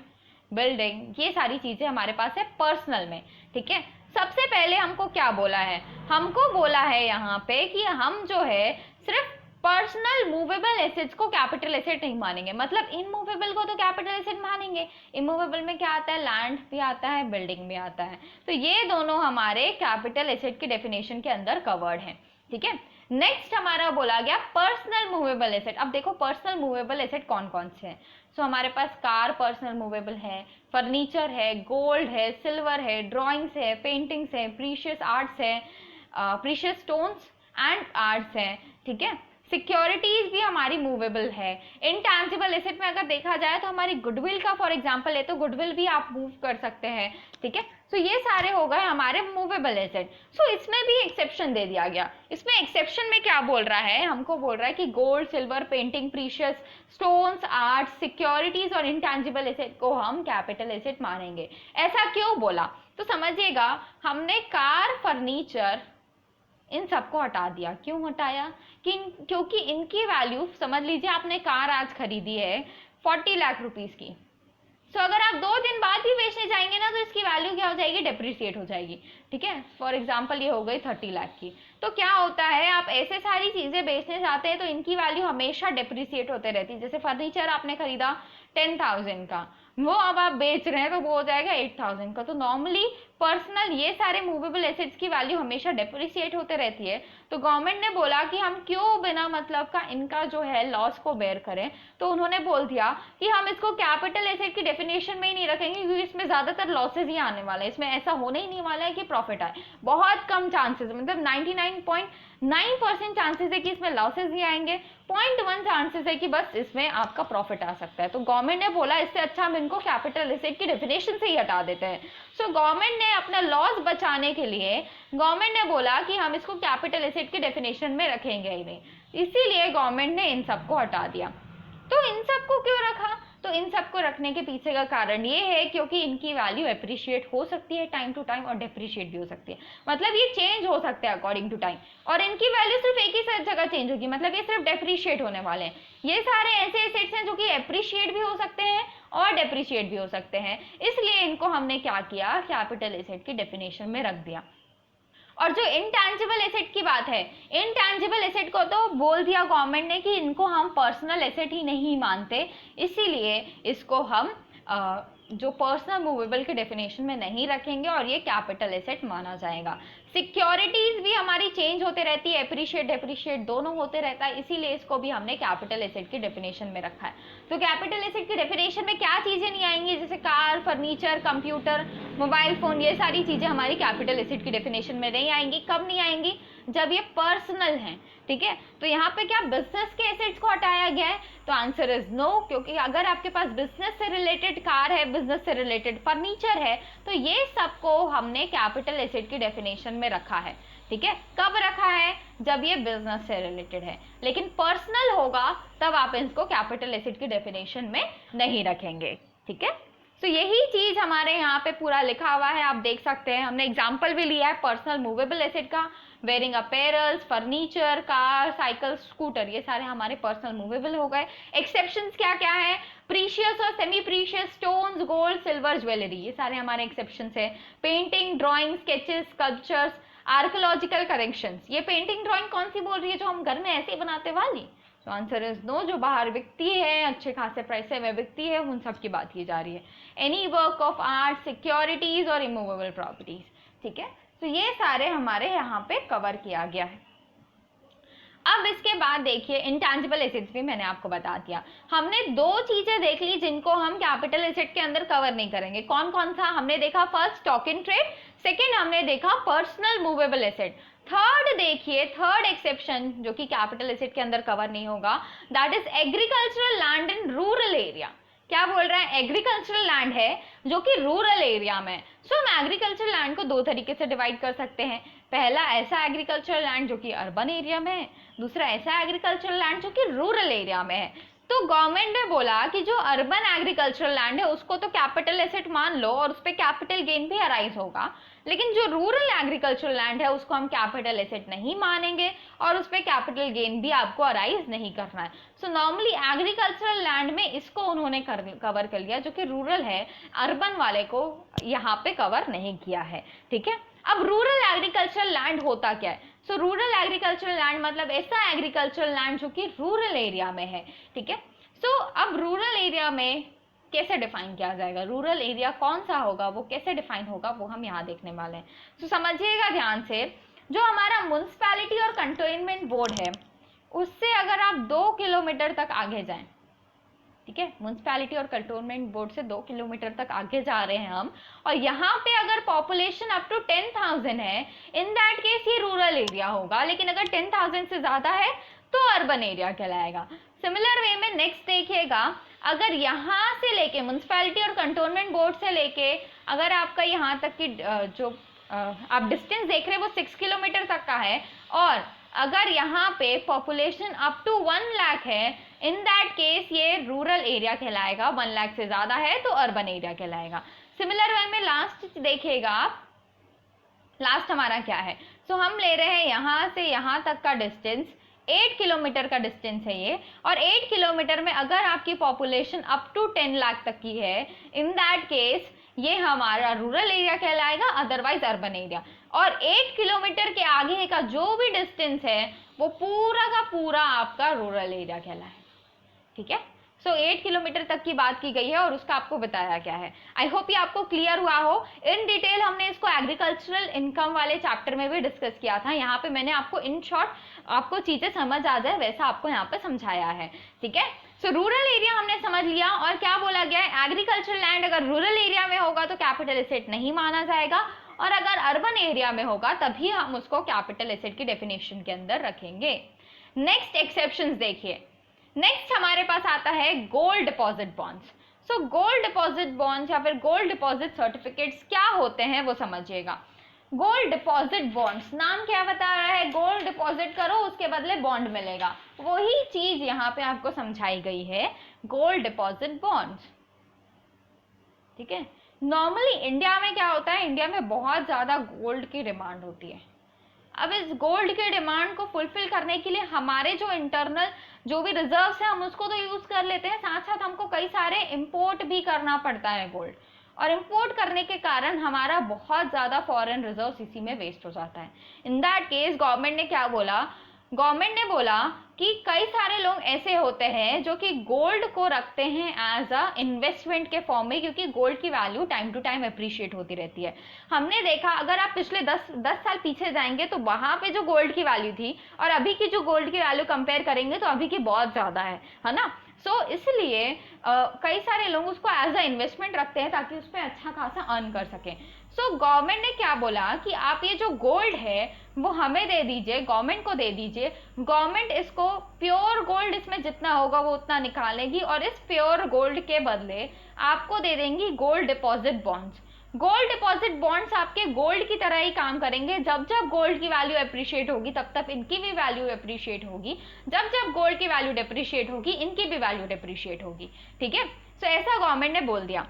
बिल्डिंग, ये सारी चीजें हमारे पास है पर्सनल में। ठीक है, सबसे पहले हमको क्या बोला है, हमको बोला है यहाँ पे कि हम जो है सिर्फ पर्सनल मूवेबल एसेट्स को कैपिटल एसेट नहीं मानेंगे, मतलब इमूवेबल को तो कैपिटल एसेट मानेंगे। इमूवेबल में क्या आता है, लैंड भी आता है, बिल्डिंग भी आता है, तो ये दोनों हमारे कैपिटल एसेट की डेफिनेशन के अंदर कवर्ड हैं। ठीक है, नेक्स्ट हमारा बोला गया पर्सनल मूवेबल एसेट। अब देखो पर्सनल मूवेबल एसेट कौन कौन से हैं। सो हमारे पास कार पर्सनल मूवेबल है, फर्नीचर है, गोल्ड है, सिल्वर है, ड्राइंग्स है, पेंटिंग्स है, प्रीशियस आर्ट्स है, प्रीशियस स्टोन्स एंड आर्ट्स है। ठीक है, सिक्योरिटीज भी हमारी मूवेबल है। इनटैंजिबल एसेट में अगर देखा जाए तो हमारी गुडविल का फॉर एग्जांपल है, तो गुडविल भी आप मूव कर सकते हैं। ठीक है, सो ये सारे हो गए हमारे मूवेबल एसेट। सो इसमें भी एक्सेप्शन दे दिया गया। इसमें एक्सेप्शन में क्या बोल रहा है, हमको बोल रहा है कि gold, silver, painting, precious stones, art, securities और इनटैंजिबल एसेट को हम कैपिटल एसेट मानेंगे। ऐसा क्यों बोला, तो समझिएगा, हमने कार, फर्नीचर, इन सबको हटा दिया। क्यों हटाया, क्योंकि इनकी वैल्यू, समझ लीजिए आपने कार आज खरीदी है 40 लाख रुपीस की, तो अगर आप 2 दिन बाद भी बेचने जाएंगे ना, तो इसकी वैल्यू क्या हो जाएगी, डेप्रिसिएट हो जाएगी। ठीक है, फॉर एग्जांपल ये हो गई 30 लाख की, तो क्या होता है, आप ऐसे सारी चीज़ें बेचने जाते हैं तो इनकी वैल्यू हमेशा डिप्रिसिएट होते रहती है। जैसे फर्नीचर आपने खरीदा 10,000 का, वो अब आप बेच रहे हैं तो वो हो जाएगा 8,000 का। तो नॉर्मली पर्सनल ये सारे मूवेबल एसेट्स की वैल्यू हमेशा डिप्रिसिएट होते रहती है। तो गवर्नमेंट ने बोला कि हम क्यों बिना मतलब का इनका जो है लॉस को बेयर करें, तो उन्होंने बोल दिया कि हम इसको कैपिटल एसेट की डेफिनेशन में ही नहीं रखेंगे, क्योंकि इसमें ज़्यादातर लॉसेज ही आने वाले हैं। इसमें ऐसा होने ही नहीं वाला है कि प्रॉफिट आए, बहुत कम चांसेस, मतलब 99.9% चांसेस है कि इसमें लॉसेज ही आएंगे, 0.1 चांसेस है कि बस इसमें आपका प्रॉफिट आ सकता है। तो गवर्नमेंट ने बोला इससे अच्छा हम इनको कैपिटल एसेट की डेफिनेशन से ही हटा देते हैं। सो गवर्नमेंट ने अपना लॉस बचाने के लिए गवर्नमेंट ने बोला कि हम इसको कैपिटल एसेट की डेफिनेशन में रखेंगे ही नहीं, इसीलिए गवर्नमेंट ने इन सबको हटा दिया। तो इन सबको क्यों रखा, तो इन सबको रखने के पीछे का कारण ये है क्योंकि इनकी वैल्यू एप्रिशिएट हो सकती है टाइम टू टाइम और डेप्रिशिएट भी हो सकती है, मतलब ये चेंज हो सकते हैं अकॉर्डिंग टू टाइम, और इनकी वैल्यू सिर्फ एक ही जगह चेंज होगी, मतलब ये सिर्फ डेप्रिशिएट होने वाले हैं। ये सारे ऐसे एसेट्स हैं जो कि एप्रिशिएट भी हो सकते हैं और डेप्रिशिएट भी हो सकते हैं, इसलिए इनको हमने क्या किया, कैपिटल एसेट की डेफिनेशन में रख दिया। और जो इनटैंजिबल एसेट की बात है, इनटैंजिबल एसेट को तो बोल दिया गवर्नमेंट ने कि इनको हम पर्सनल एसेट ही नहीं मानते, इसीलिए इसको हम जो पर्सनल मूवेबल के डेफिनेशन में नहीं रखेंगे और ये कैपिटल एसेट माना जाएगा। सिक्योरिटीज भी हमारी चेंज होते रहती है, एप्रिशिएट डेप्रिशिएट दोनों होते रहता है, इसीलिए इसको भी हमने कैपिटल एसेट की डेफिनेशन में रखा है। तो कैपिटल एसेट की डेफिनेशन में क्या चीजें नहीं आएंगी, जैसे car, furniture, computer, mobile phone, ये सारी चीजें हमारी कैपिटल एसेट की डेफिनेशन में नहीं आएंगी। कब नहीं आएंगी, जब ये पर्सनल हैं, ठीक है। तो यहाँ पे क्या बिजनेस के एसेट्स को हटाया गया है, तो आंसर इज नो, क्योंकि अगर आपके पास बिजनेस से रिलेटेड कार है, बिजनेस से रिलेटेड फर्नीचर है, तो ये सबको हमने कैपिटल एसेट की डेफिनेशन में रखा है, ठीक है। कब रखा है, जब ये बिजनेस से रिलेटेड है, लेकिन पर्सनल होगा तब आप इसको कैपिटल एसेट की डेफिनेशन में नहीं रखेंगे, ठीक है। तो यही चीज हमारे यहाँ पे पूरा लिखा हुआ है, आप देख सकते हैं। हमने एग्जाम्पल भी लिया है पर्सनल मूवेबल एसेट का, wearing apparels, furniture, car, cycle, scooter, ये सारे हमारे पर्सनल मूवेबल हो गए। एक्सेप्शंस क्या क्या है, प्रीशियस और semi precious stones, gold, silver, jewellery, ये सारे हमारे एक्सेप्शंस है। Painting, drawing, sketches, sculptures, archaeological corrections, ये पेंटिंग ड्राइंग कौन सी बोल रही है, जो हम घर में ऐसे ही बनाते वाली, तो आंसर इज नो, जो बाहर बिकती है अच्छे खासे प्राइस से में बिकती है, उन सब की बात की जा रही है। Any work of art, securities और इमूवेबल प्रॉपर्टीज, ठीक है। तो ये सारे हमारे यहाँ पे कवर किया गया है। अब इसके बाद देखिए इंटैंजिबल एसेट्स भी मैंने आपको बता दिया। हमने दो चीजें देख ली जिनको हम कैपिटल एसेट के अंदर कवर नहीं करेंगे। कौन कौन सा हमने देखा, first stock in trade, second हमने देखा पर्सनल मूवेबल एसेट, थर्ड देखिए, थर्ड एक्सेप्शन जो कि कैपिटल एसेट के अंदर कवर नहीं होगा, that is agricultural land in rural area. क्या बोल रहा है, एग्रीकल्चरल लैंड है जो कि रूरल एरिया में। सो हम एग्रीकल्चरल लैंड को दो तरीके से डिवाइड कर सकते हैं। पहला ऐसा एग्रीकल्चरल लैंड जो कि अर्बन एरिया में है, दूसरा ऐसा एग्रीकल्चरल लैंड जो कि रूरल एरिया में है। तो गवर्नमेंट ने बोला कि जो अर्बन एग्रीकल्चरल लैंड है उसको तो कैपिटल एसेट मान लो और उस पर कैपिटल गेन भी अराइज होगा, लेकिन जो रूरल एग्रीकल्चरल लैंड है उसको हम कैपिटल एसेट नहीं मानेंगे और उस पर कैपिटल गेन भी आपको अराइज नहीं करना है। सो नॉर्मली एग्रीकल्चरल लैंड में इसको उन्होंने कवर कर लिया, जो कि रूरल है, अर्बन वाले को यहाँ पे कवर नहीं किया है, ठीक है। अब रूरल एग्रीकल्चरल लैंड होता क्या है, सो रूरल एग्रीकल्चरल लैंड मतलब ऐसा एग्रीकल्चरल लैंड जो कि रूरल एरिया में है, ठीक है। सो अब रूरल एरिया में कैसे डिफाइन किया जाएगा, रूरल एरिया कौन सा होगा, वो कैसे डिफाइन होगा, वो हम यहाँ देखने वाले हैं। तो समझिएगा ध्यान से, जो हमारा म्युनिसिपैलिटी और कंटेनमेंट बोर्ड है उससे अगर आप 2 किलोमीटर तक आगे जाएं, ठीक है, म्युनिसिपैलिटी और कंटोनमेंट बोर्ड से 2 किलोमीटर तक आगे जा रहे हैं हम, और यहाँ पे अगर पॉपुलेशन अप टू 10,000 है, इन दैट केस ये रूरल एरिया होगा, लेकिन अगर 10,000 से ज्यादा है तो अर्बन एरिया कहलाएगा। सिमिलर वे में नेक्स्ट देखिएगा, अगर यहाँ से लेके म्युनिसिपैलिटी और कंटोनमेंट बोर्ड से लेके अगर आपका यहाँ तक की जो आप डिस्टेंस देख रहे हैं वो 6 किलोमीटर तक का है, और अगर यहाँ पे पॉपुलेशन अप टू 1 लाख है, इन दैट केस ये रूरल एरिया कहलाएगा, 1 लाख से ज्यादा है तो अर्बन एरिया कहलाएगा। सिमिलर वे में लास्ट देखिएगा आप, लास्ट हमारा क्या है, सो हम ले रहे हैं यहाँ से यहाँ तक का डिस्टेंस, 8 किलोमीटर का डिस्टेंस है ये, और 8 किलोमीटर में अगर आपकी पॉपुलेशन अप टू 10 लाख तक की है, इन दैट केस ये हमारा रूरल एरिया कहलाएगा, अदरवाइज अर्बन एरिया। और 8 किलोमीटर के आगे का जो भी डिस्टेंस है वो पूरा का पूरा आपका रूरल एरिया कहलाए। ठीक है, सो 8 किलोमीटर तक की बात की गई है और उसका आपको बताया क्या है। आई होप ये आपको क्लियर हुआ हो। इन डिटेल हमने इसको एग्रीकल्चरल इनकम वाले चैप्टर में भी डिस्कस किया था। यहाँ पे मैंने आपको इन शॉर्ट आपको चीजें समझ आ जाए वैसा आपको यहाँ पे समझाया है। ठीक है, सो रूरल एरिया हमने समझ लिया और क्या बोला गया है, एग्रीकल्चर लैंड अगर रूरल एरिया में होगा तो कैपिटल एसेट नहीं माना जाएगा और अगर अर्बन एरिया में होगा तभी हम उसको कैपिटल एसेट की डेफिनेशन के अंदर रखेंगे। नेक्स्ट एक्सेप्शंस देखिए। नेक्स्ट हमारे पास आता है gold deposit bonds. So gold deposit bonds या फिर गोल्ड डिपॉजिट सर्टिफिकेट्स क्या होते हैं वो समझिएगा। गोल्ड डिपॉजिट बॉन्ड्स, नाम क्या बता रहा है, गोल्ड डिपॉजिट करो उसके बदले बॉन्ड मिलेगा, वही चीज यहाँ पे आपको समझाई गई है, गोल्ड डिपॉजिट बॉन्ड्स। ठीक है, नॉर्मली इंडिया में क्या होता है, इंडिया में बहुत ज्यादा गोल्ड की डिमांड होती है। अब इस गोल्ड के डिमांड को फुलफिल करने के लिए हमारे जो इंटरनल जो भी रिजर्व्स है हम उसको तो यूज कर लेते हैं, साथ साथ हमको कई सारे इंपोर्ट भी करना पड़ता है गोल्ड, और इंपोर्ट करने के कारण हमारा बहुत ज्यादा फॉरेन रिजर्व्स इसी में वेस्ट हो जाता है। इन दैट केस गवर्नमेंट ने क्या बोला, गवर्नमेंट ने बोला कि कई सारे लोग ऐसे होते हैं जो कि गोल्ड को रखते हैं एज अ इन्वेस्टमेंट के फॉर्म में, क्योंकि गोल्ड की value time to time appreciate होती रहती है। हमने देखा अगर आप पिछले 10 साल पीछे जाएंगे तो वहां पे जो गोल्ड की वैल्यू थी और अभी की जो गोल्ड की वैल्यू कंपेयर करेंगे तो अभी की बहुत ज्यादा है ना। सो इसलिए कई सारे लोग उसको एज अ इन्वेस्टमेंट रखते हैं ताकि उस पर अच्छा खासा अर्न कर सकें। सो गवर्नमेंट ने क्या बोला कि आप ये जो गोल्ड है वो हमें दे दीजिए, गवर्नमेंट को दे दीजिए, गवर्नमेंट इसको प्योर गोल्ड इसमें जितना होगा वो उतना निकालेगी और इस प्योर गोल्ड के बदले आपको दे देंगी gold deposit bonds. Gold deposit bonds आपके गोल्ड की तरह ही काम करेंगे, जब जब गोल्ड की वैल्यू अप्रिशिएट होगी तब तब इनकी भी वैल्यू अप्रिशिएट होगी, जब जब गोल्ड की वैल्यू डिप्रिशिएट होगी इनकी भी वैल्यू डिप्रिशिएट होगी। ठीक है, सो ऐसा गवर्नमेंट ने बोल दिया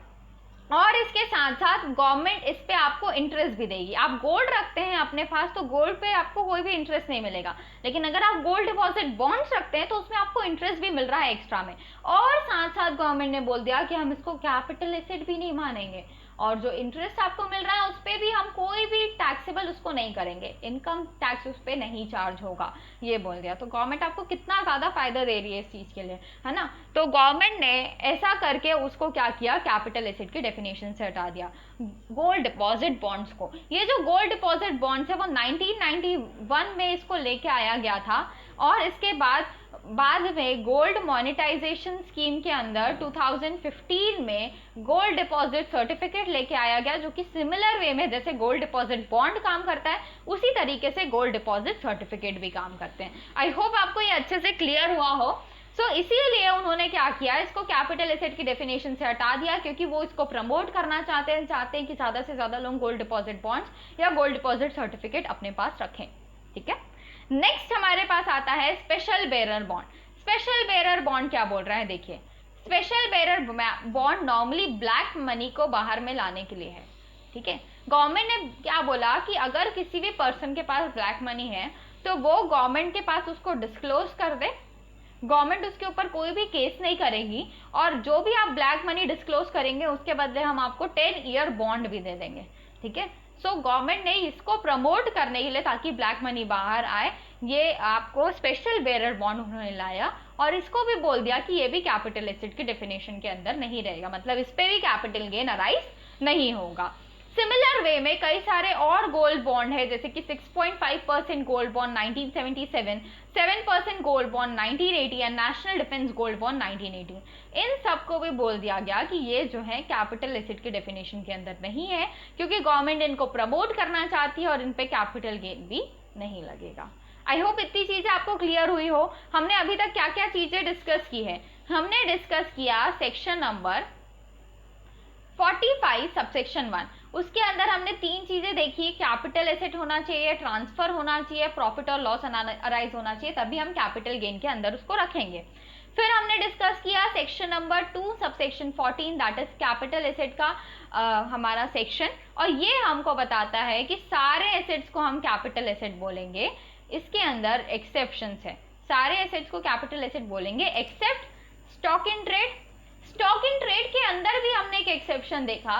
और इसके साथ साथ गवर्नमेंट इस पे आपको इंटरेस्ट भी देगी। आप गोल्ड रखते हैं अपने पास तो गोल्ड पे आपको कोई भी इंटरेस्ट नहीं मिलेगा, लेकिन अगर आप गोल्ड डिपॉजिट बॉन्ड्स रखते हैं तो उसमें आपको इंटरेस्ट भी मिल रहा है एक्स्ट्रा में। और साथ साथ गवर्नमेंट ने बोल दिया कि हम इसको कैपिटल एसेट भी नहीं मानेंगे और जो इंटरेस्ट आपको मिल रहा है उस पर भी हम कोई भी टैक्सेबल उसको नहीं करेंगे, इनकम टैक्स उस पर नहीं चार्ज होगा, ये बोल दिया। तो गवर्नमेंट आपको कितना ज्यादा फायदा दे रही है इस चीज के लिए, है ना। तो गवर्नमेंट ने ऐसा करके उसको क्या किया, कैपिटल एसेट की डेफिनेशन से हटा दिया गोल्ड डिपॉजिट बॉन्ड्स को। ये जो गोल्ड डिपॉजिट बॉन्ड्स है वो 1991 में इसको लेके आया गया था और इसके बाद में गोल्ड मोनेटाइजेशन स्कीम के अंदर 2015 में गोल्ड डिपॉजिट सर्टिफिकेट लेके आया गया, जो कि सिमिलर वे में जैसे गोल्ड डिपॉजिट बॉन्ड काम करता है उसी तरीके से गोल्ड डिपॉजिट सर्टिफिकेट भी काम करते हैं। आई होप आपको ये अच्छे से क्लियर हुआ हो। सो इसीलिए उन्होंने क्या किया, इसको कैपिटल एसेट की डेफिनेशन से हटा दिया, क्योंकि वो इसको प्रमोट करना चाहते हैं कि ज्यादा से ज्यादा लोग गोल्ड डिपॉजिट बॉन्ड्स या गोल्ड डिपॉजिट सर्टिफिकेट अपने पास रखें। ठीक है, नेक्स्ट हमारे पास आता है special bearer bond. Special bearer bond क्या बोल रहा है, देखिए special bearer bond normally black money को बाहर में लाने के लिए है। ठीक है, गवर्नमेंट ने क्या बोला कि अगर किसी भी पर्सन के पास ब्लैक मनी है तो वो गवर्नमेंट के पास उसको डिस्क्लोज कर दे, गवर्नमेंट उसके ऊपर कोई भी केस नहीं करेगी और जो भी आप ब्लैक मनी डिस्क्लोज करेंगे उसके बदले हम आपको 10 ईयर बॉन्ड भी दे देंगे। ठीक है, सो गवर्नमेंट ने इसको प्रमोट करने के लिए ताकि ब्लैक मनी बाहर आए, ये आपको स्पेशल बेरर बॉन्ड उन्होंने लाया और इसको भी बोल दिया कि ये भी कैपिटल एसेट की डेफिनेशन के अंदर नहीं रहेगा, मतलब इस पे भी कैपिटल गेन अराइज नहीं होगा। सिमिलर वे में कई सारे और गोल्ड बॉन्ड है, जैसे कि 6.5% gold bond 1977, 7% gold bond 1980 and national defence gold bond 1980। इन सबको भी बोल दिया गया कि ये जो है कैपिटल एसेट की डेफिनेशन के अंदर नहीं है, क्योंकि गवर्नमेंट इनको प्रमोट करना चाहती है और इन पे कैपिटल गेन भी नहीं लगेगा। आई होप इतनी चीजें आपको क्लियर हुई हो। हमने अभी तक क्या क्या चीजें डिस्कस की है, हमने डिस्कस किया सेक्शन नंबर 45 सबसेक्शन 1, उसके अंदर हमने 3 चीजें देखी, कैपिटल एसेट होना चाहिए, ट्रांसफर होना चाहिए, प्रॉफिट और लॉस अराइज होना चाहिए, तभी हम कैपिटल गेन के अंदर उसको रखेंगे। फिर हमने डिस्कस किया section number 2 subsection 14, that is capital asset का हमारा सेक्शन, और ये हमको बताता है कि सारे एसेट्स को हम कैपिटल एसेट बोलेंगे, इसके अंदर एक्सेप्शंस है, सारे एसेट्स को कैपिटल एसेट बोलेंगे except stock in trade. Stock in trade के अंदर भी हमने एक एक्सेप्शन देखा,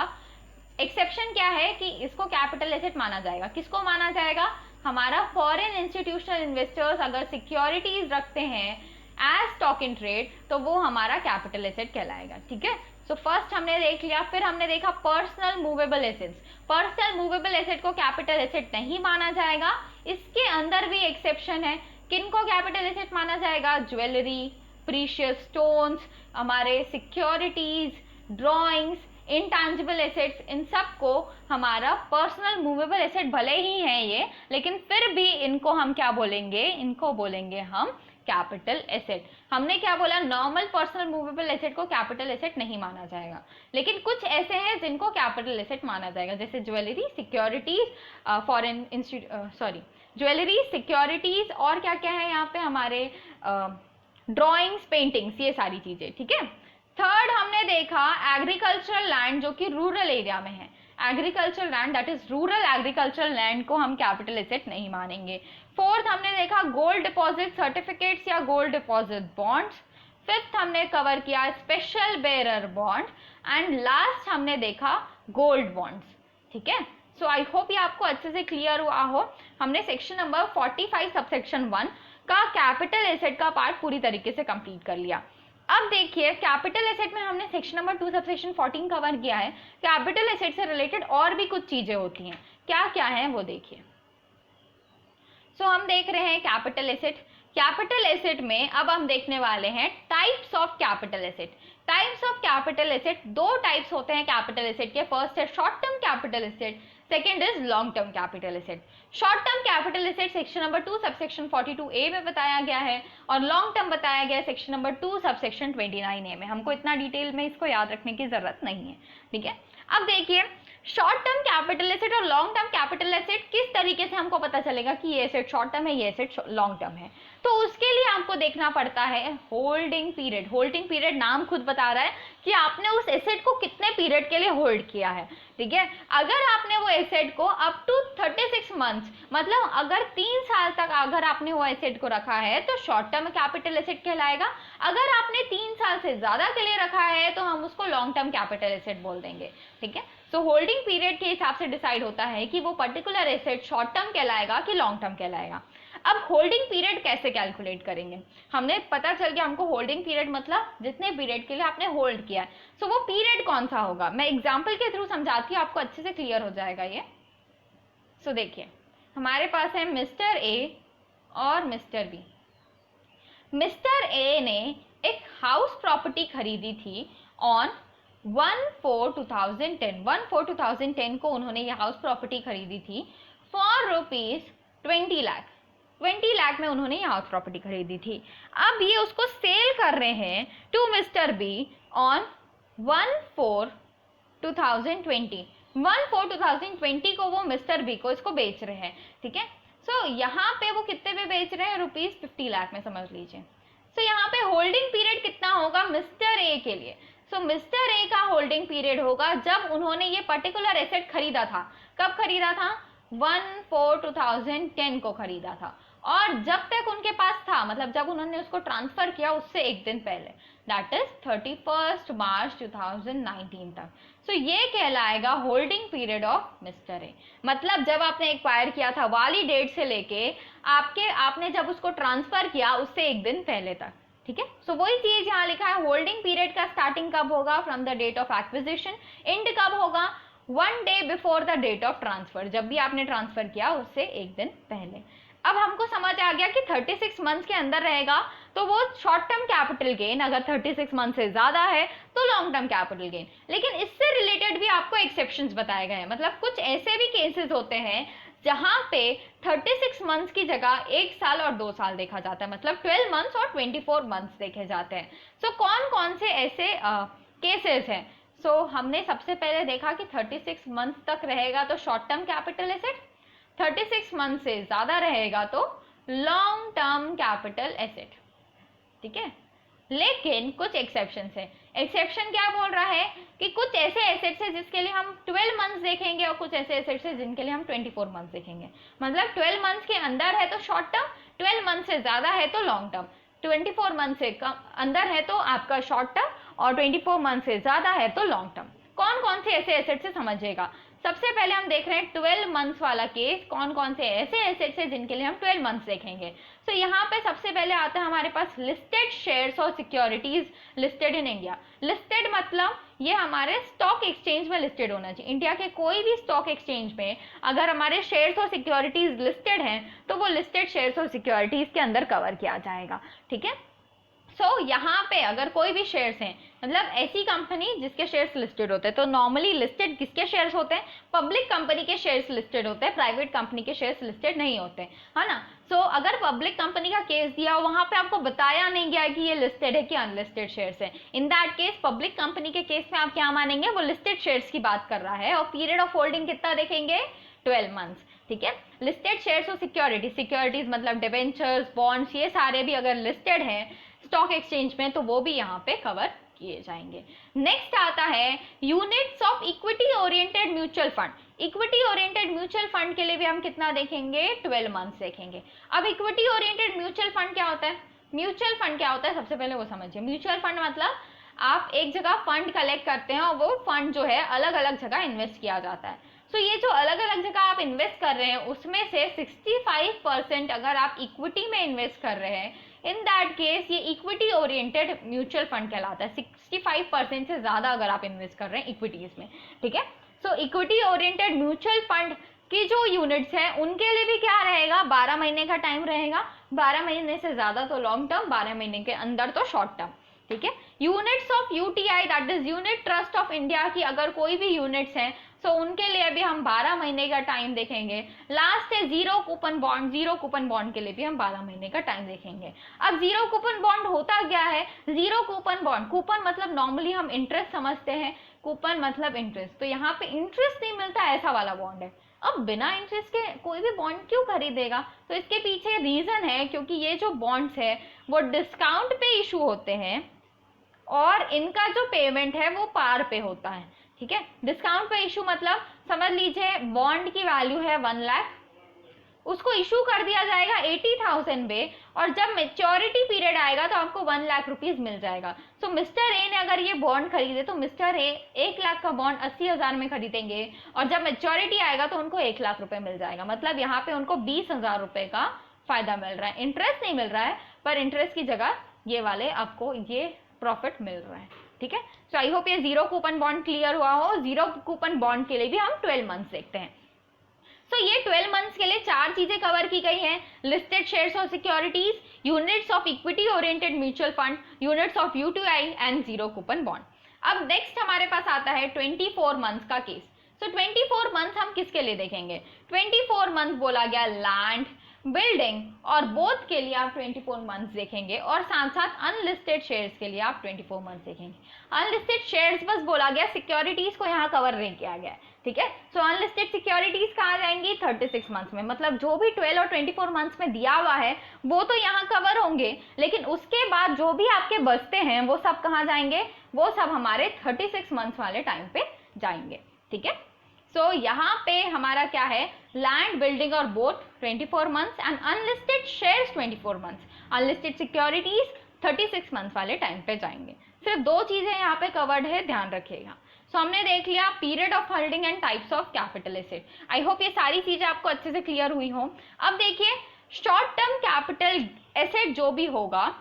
एक्सेप्शन क्या है कि इसको कैपिटल एसेट माना जाएगा। किसको माना जाएगा? हमारा फॉरेन इंस्टीट्यूशनल इन्वेस्टर्स अगर सिक्योरिटीज रखते हैं एज स्टॉक इन ट्रेड तो वो हमारा कैपिटल एसेट कहलाएगा। ठीक है, सो फर्स्ट हमने देख लिया। फिर हमने देखा personal movable assets. Personal movable asset को कैपिटल एसेट नहीं माना जाएगा। इसके अंदर भी एक्सेप्शन है। किनको कैपिटल एसेट माना जाएगा? ज्वेलरी, प्रीशियस स्टोन्स, हमारे सिक्योरिटीज, ड्रॉइंग्स, इनटैंजिबल एसेट्स, इन सब को हमारा पर्सनल मूवेबल एसेट भले ही है ये, लेकिन फिर भी इनको हम क्या बोलेंगे? इनको बोलेंगे हम कैपिटल एसेट। हमने क्या बोला? नॉर्मल पर्सनल मूवेबल एसेट को कैपिटल एसेट नहीं माना जाएगा, लेकिन कुछ ऐसे हैं जिनको कैपिटल एसेट माना जाएगा, जैसे jewellery, securities, foreign jewellery, securities, और क्या क्या है यहाँ पे हमारे ड्रॉइंग्स, पेंटिंग्स, ये सारी चीजें। ठीक है, थर्ड हमने देखा एग्रीकल्चरल लैंड जो कि रूरल एरिया में है। Agricultural land that is rural agricultural land को हम कैपिटल एसेट नहीं मानेंगे। फोर्थ हमने देखा गोल्ड डिपॉजिट सर्टिफिकेट्स या गोल्ड डिपॉजिट बॉन्ड्स। फिफ्थ हमने कवर किया special bearer bond and last हमने देखा गोल्ड बॉन्ड्स। ठीक है, सो आई होप ये आपको अच्छे से क्लियर हुआ हो। हमने सेक्शन नंबर 45 सबसेक्शन 1 का कैपिटल एसेट का पार्ट पूरी तरीके से कंप्लीट कर लिया। अब देखिए कैपिटल एसेट में हमने सेक्शन नंबर 2 सबसेक्शन 14 कवर किया है। कैपिटल एसेट से रिलेटेड और भी कुछ चीजें होती हैं, क्या क्या है वो देखिए। सो हम देख रहे हैं कैपिटल एसेट। कैपिटल एसेट में अब हम देखने वाले हैं types of capital asset. Types of capital asset, दो टाइप्स होते हैं कैपिटल एसेट के। फर्स्ट है short term capital asset, second is long term capital asset. Short term capital asset section number 2 subsection 42A में बताया गया है और लॉन्ग टर्म बताया गया है सेक्शन नंबर 2 सबसेक्शन 29A में। हमको इतना डिटेल में इसको याद रखने की जरूरत नहीं है। ठीक है, अब देखिए शॉर्ट टर्म कैपिटल एसेट और लॉन्ग टर्म कैपिटल एसेट किस तरीके से हमको पता चलेगा कि ये एसेट शॉर्ट टर्म है, ये एसेट लॉन्ग टर्म है। तो उसके लिए आपको देखना पड़ता है होल्डिंग पीरियड। होल्डिंग पीरियड नाम खुद बता रहा है कि आपने उस एसेट को कितने पीरियड के लिए होल्ड किया है। ठीक है, अगर आपने वो एसेट को अप टू 36 मंथ्स, मतलब अगर 3 साल तक अगर आपने वो एसेट को रखा है तो शॉर्ट टर्म कैपिटल एसेट कहलाएगा। अगर आपने 3 साल से ज्यादा के लिए रखा है तो हम उसको लॉन्ग टर्म कैपिटल एसेट बोल देंगे। ठीक है, सो होल्डिंग पीरियड के हिसाब से डिसाइड होता है कि वो पर्टिकुलर एसेट शॉर्ट टर्म कहलाएगा कि लॉन्ग टर्म कहलाएगा। अब होल्डिंग पीरियड कैसे कैलकुलेट करेंगे? हमने पता चल गया हमको होल्डिंग पीरियड मतलब जितने पीरियड के लिए आपने होल्ड किया है। सो वो पीरियड कौन सा होगा? मैं एग्जांपल के थ्रू समझाती हूँ, आपको अच्छे से क्लियर हो जाएगा ये। सो देखिए हमारे पास है मिस्टर ए और मिस्टर बी। मिस्टर ए ने एक हाउस प्रॉपर्टी खरीदी थी ऑन 1/4/2010। 1/4/2010 को उन्होंने ये हाउस प्रॉपर्टी खरीदी थी फॉर ₹20 लाख। 20 लाख में उन्होंने ये हाउस प्रॉपर्टी खरीदी थी। अब ये उसको सेल कर रहे हैं टू मिस्टर बी ऑन 1/4/2020। 1/4/2020 को वो मिस्टर बी को इसको बेच रहे हैं। ठीक है, सो यहाँ पे वो कितने में बेच रहे हैं? ₹50 लाख में, समझ लीजिए। सो यहाँ पे होल्डिंग पीरियड कितना होगा मिस्टर ए के लिए? सो मिस्टर ए का होल्डिंग पीरियड होगा जब उन्होंने ये पर्टिकुलर एसेट खरीदा था। कब खरीदा था? 1/4/2010 को खरीदा था, और जब तक उनके पास था मतलब जब उन्होंने उसको ट्रांसफर किया उससे एक दिन पहले, दैट इज 31 मार्च 2019 तक। सो ये कहलाएगा holding period of mister A. मतलब जब आपने एक्वायर किया था वाली डेट से लेके आपने जब उसको ट्रांसफर किया उससे एक दिन पहले तक। ठीक है, सो वही चीज यहाँ लिखा है। होल्डिंग पीरियड का स्टार्टिंग कब होगा? From the date of acquisition. And कब होगा? 1 day before the date of transfer, जब भी आपने ट्रांसफर किया उससे एक दिन पहले। अब हमको समझ आ गया कि 36 मंथ्स के अंदर रहेगा तो वो शॉर्ट टर्म कैपिटल गेन, अगर 36 मंथ से ज्यादा है तो लॉन्ग टर्म कैपिटल गेन। लेकिन इससे रिलेटेड भी आपको एक्सेप्शंस बताए गए हैं। मतलब कुछ ऐसे भी केसेस होते हैं जहां पे 36 मंथ्स की जगह 1 साल और 2 साल देखा जाता है, मतलब 12 मंथ्स और 24 मंथ्स देखे जाते हैं। सो कौन कौन से ऐसे केसेस हैं? सो हमने सबसे पहले देखा कि 36 मंथ तक रहेगा तो short term capital asset, 36 month से ज्यादा रहेगा तो लॉन्ग टर्म कैपिटल एसेट। ठीक है, लेकिन कुछ एक्सेप्शंस है। एक्सेप्शन क्या बोल रहा है कि कुछ ऐसे एसेट्स है जिसके लिए हम 12 मंथ्स देखेंगे और कुछ ऐसे एसेट्स है जिनके लिए हम 24 मंथ्स देखेंगे। मतलब 12 मंथ्स के अंदर है तो शॉर्ट टर्म, 12 मंथ से ज्यादा है तो लॉन्ग टर्म, 24 मंथ से कम अंदर है तो आपका शॉर्ट टर्म और 24 मंथ से ज्यादा है तो लॉन्ग टर्म। कौन कौन से ऐसे एसेट्स है समझिएगा। सबसे पहले हम देख रहे हैं 12 मंथ्स वाला केस, कौन कौन से ऐसे एसेट्स है जिनके लिए हम 12 मंथ्स देखेंगे। तो यहाँ पे सबसे पहले आता है हमारे पास लिस्टेड शेयर्स और securities listed in India. Listed मतलब ये हमारे स्टॉक एक्सचेंज में लिस्टेड होना चाहिए। इंडिया के कोई भी स्टॉक एक्सचेंज में अगर हमारे शेयर्स और सिक्योरिटीज लिस्टेड हैं तो वो लिस्टेड शेयर्स और सिक्योरिटीज के अंदर कवर किया जाएगा, ठीक है। यहाँ पे अगर कोई भी शेयर्स हैं, मतलब ऐसी कंपनी जिसके शेयर्स लिस्टेड होते हैं, तो नॉर्मली लिस्टेड किसके शेयर्स होते हैं, पब्लिक कंपनी के शेयर्स लिस्टेड होते हैं, प्राइवेट कंपनी के शेयर्स लिस्टेड नहीं होते, है ना। अगर पब्लिक कंपनी का केस दिया हो, वहां पे आपको बताया नहीं गया कि ये लिस्टेड है कि अनलिस्टेड शेयर्स है, in that case public company के केस में आप क्या मानेंगे, वो लिस्टेड शेयर्स की बात कर रहा है और पीरियड ऑफ होल्डिंग कितना देखेंगे, 12 मंथ्स, ठीक है। लिस्टेड शेयर्स और सिक्योरिटीज मतलब डिबेंचर्स, बॉन्ड्स, ये सारे भी अगर लिस्टेड हैं स्टॉक एक्सचेंज में तो वो भी यहाँ पे कवर किए जाएंगे। नेक्स्ट आता है units of equity oriented mutual fund. Equity oriented mutual fund के लिए भी हम कितना देखेंगे, 12 मंथ्स देखेंगे। अब इक्विटी ओरिएंटेड म्यूचुअल फंड क्या होता है, म्यूचुअल फंड क्या होता है सबसे पहले वो समझिए। म्यूचुअल फंड मतलब आप एक जगह फंड कलेक्ट करते हैं और वो फंड जो है अलग अलग जगह इन्वेस्ट किया जाता है। ये जो अलग अलग जगह आप इन्वेस्ट कर रहे हैं उसमें से 65% अगर आप इक्विटी में इन्वेस्ट कर रहे हैं, इन दैट केस ये इक्विटी ओरिएंटेड म्यूचुअल फंड कहलाता है। 65% से ज्यादा अगर आप इन्वेस्ट कर रहे हैं इक्विटीज में, ठीक है। इक्विटी ओरिएंटेड म्यूचुअल फंड की जो यूनिट्स हैं उनके लिए भी क्या रहेगा, 12 महीने का टाइम रहेगा, 12 महीने से ज्यादा तो लॉन्ग टर्म, 12 महीने के अंदर तो शॉर्ट टर्म, ठीक है। Units of UTI that is unit trust of India की अगर कोई भी यूनिट्स हैं उनके लिए भी हम 12 महीने का टाइम देखेंगे। लास्ट है zero coupon bond, zero coupon bond के लिए भी हम 12 महीने का टाइम देखेंगे। अब जीरो कूपन बॉन्ड होता क्या है, जीरो कूपन बॉन्ड, कूपन मतलब नॉर्मली हम इंटरेस्ट समझते हैं, कूपन मतलब इंटरेस्ट, तो यहाँ पे इंटरेस्ट नहीं मिलता ऐसा वाला बॉन्ड है। अब बिना इंटरेस्ट के कोई भी बॉन्ड क्यों खरीदेगा, तो इसके पीछे रीजन है क्योंकि ये जो बॉन्ड्स है वो डिस्काउंट पे इशू होते हैं और इनका जो पेमेंट है वो पार पे होता है, ठीक है। डिस्काउंट पे इशू मतलब समझ लीजिए बॉन्ड की वैल्यू है 1 लाख, उसको इशू कर दिया जाएगा 80,000 पे और जब मेच्योरिटी पीरियड आएगा तो आपको 1 लाख रुपीज मिल जाएगा। मिस्टर ए ने अगर ये बॉन्ड खरीदे तो मिस्टर ए 1 लाख का बॉन्ड 80,000 में खरीदेंगे और जब मेच्योरिटी आएगा तो उनको 1 लाख रुपए मिल जाएगा। मतलब यहाँ पे उनको 20,000 रुपए का फायदा मिल रहा है। इंटरेस्ट नहीं मिल रहा है पर इंटरेस्ट की जगह ये वाले आपको ये प्रॉफिट मिल रहा है, ठीक है। आई होप ये जीरो कूपन बॉन्ड क्लियर हुआ हो। जीरो कूपन बॉन्ड के लिए भी हम 12 मंथ्स देखते हैं। ये 12 मंथ्स के लिए 4 चीजें कवर की गई हैं, लिस्टेड शेयर्स और securities, units of equity oriented mutual fund, units of UTI and zero coupon bond. अब नेक्स्ट हमारे पास आता है 24 मंथ्स का केस। 24 मंथ हम किसके लिए देखेंगे, 24 मंथ बोला गया लैंड, बिल्डिंग और बोथ के लिए आप 24 मंथ्स देखेंगे और साथ साथ अनलिस्टेड शेयर्स के लिए आप 24 मंथ्स देखेंगे। अनलिस्टेड शेयर्स बस बोला गया, सिक्योरिटीज को यहाँ कवर नहीं किया गया है, ठीक है। अनलिस्टेड सिक्योरिटीज कहाँ जाएंगी, 36 मंथ्स में, मतलब जो भी 12 और 24 मंथ्स में दिया हुआ है वो तो यहाँ कवर होंगे, लेकिन उसके बाद जो भी आपके बचते हैं वो सब कहाँ जाएंगे, वो सब हमारे 36 मंथ्स वाले टाइम पे जाएंगे, ठीक है। यहाँ पे हमारा क्या है, लैंड, बिल्डिंग और boat 24 months and unlisted shares 24 months, unlisted securities 36 months वाले टाइम पे जाएंगे। सिर्फ 2 चीजें यहाँ पे कवर्ड है, ध्यान रखिएगा। हमने देख लिया period of holding and types of capital asset. I hope ये सारी चीजें आपको अच्छे से क्लियर हुई हो। अब देखिए शॉर्ट टर्म कैपिटल एसेट जो भी होगा